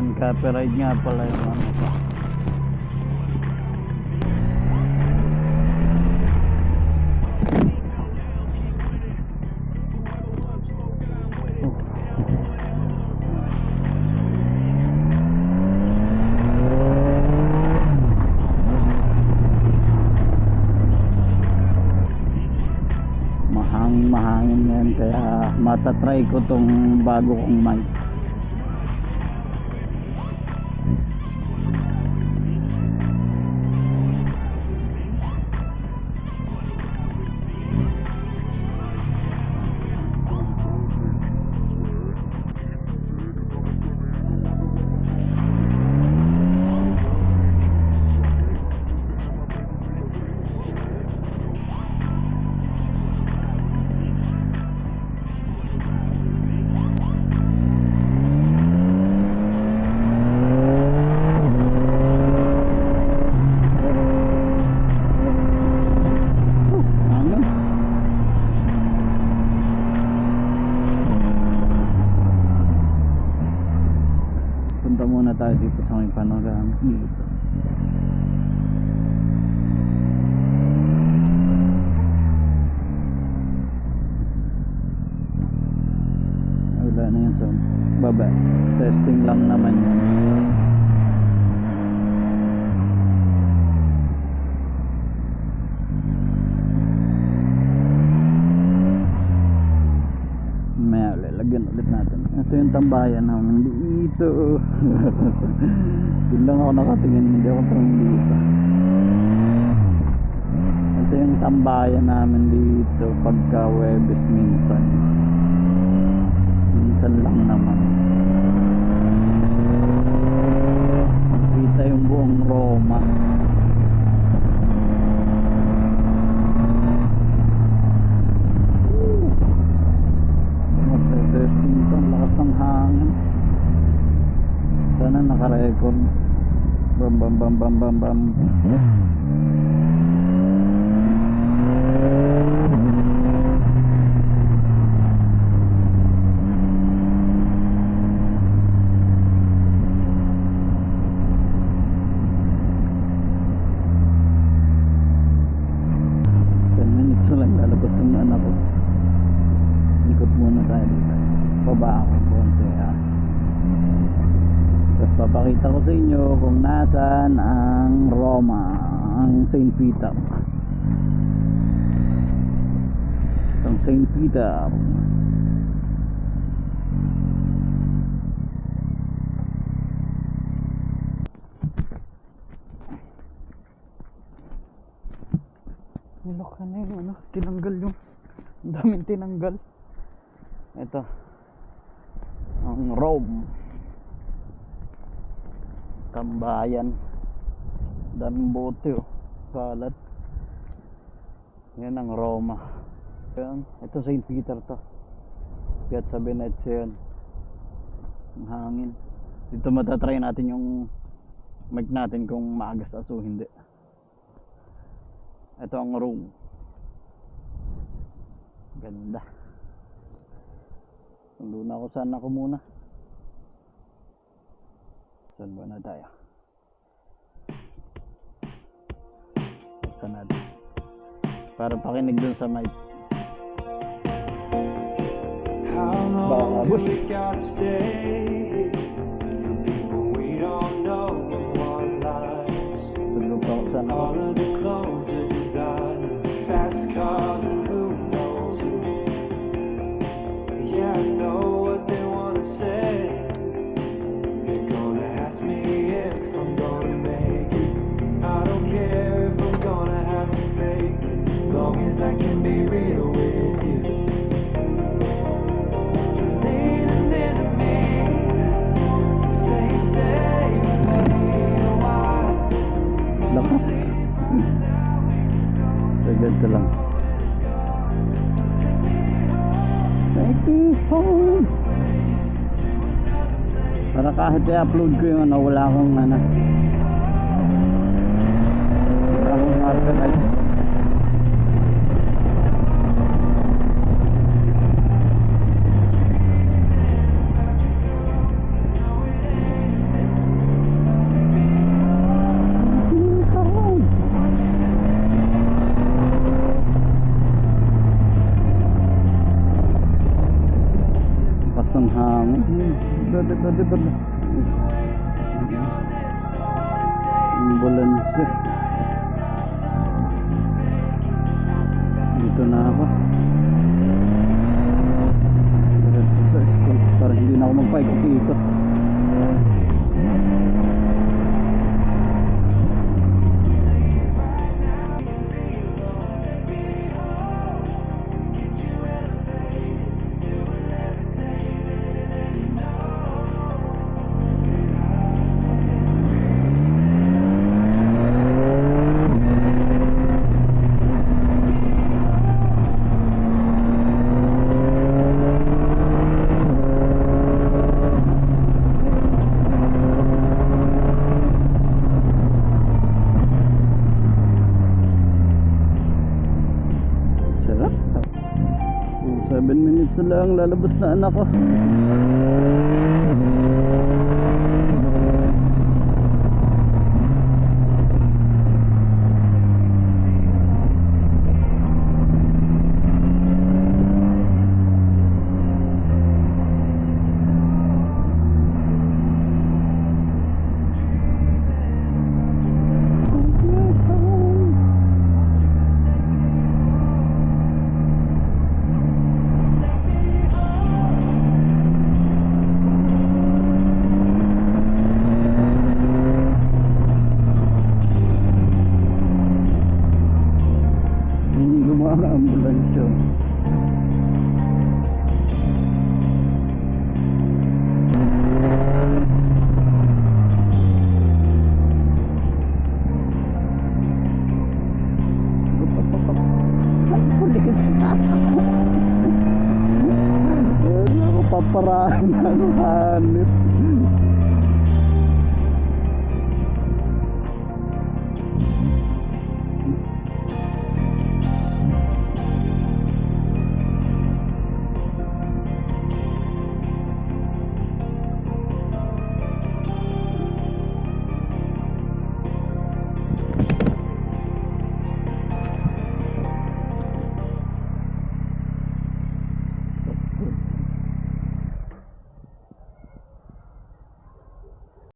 Non-copyright nga pala yung ano ko. Mahangin yan, kaya matatry ko tong bago kong mic. Punta muna tayo dito sa may panorama dito. Wala na yun sa baba. Testing lang naman yan. Maya lalagyan ulit natin. Ito yung tambayan namin dito. Doon lang ako nakatingin, hindi ako parang dito. Ito yung tambayan namin dito pagka Webes minsan. Minsan lang naman. Makita yung buong Roma. Testing ito, ang lakas ng hangin. Sana naka-record. Bam bam bam bam bam bam. Lalabas ng anak ko. Ikot muna tayo dito. Baba ako konti tapos papakita ko sa inyo kung nasaan ang Roma, ang St. Peter. Ang St. Peter. Nilok na yung ano, tinanggal yung daming tinanggal. Ito ang Rome, tambayan, daming bote kalat. Yan ang Roma. Yan, ito St. Peter to, Piazza Venezia yan. Ang hangin dito, matatry natin yung mic natin kung maagas o hindi. Ito ang Rome. Ganda. Doon ako, saan ako muna? Saan ba na tayo? Saan natin? Para pakinig dun sa mic. Baka bush. Tulog pa ako, saan ako? Lakas. Sagad ka lang. Para kahit i-upload ko yung ano, wala akong ano, wala akong archive. Brother. Ambulansya. Dito na ako. Diretso sa school para hindi na ako magpaikot-ikot. Sarap. 7 minutes na lang, lalabas na anak ko. Mga ambulansya. Pulis. Ako paparahan ng hanip.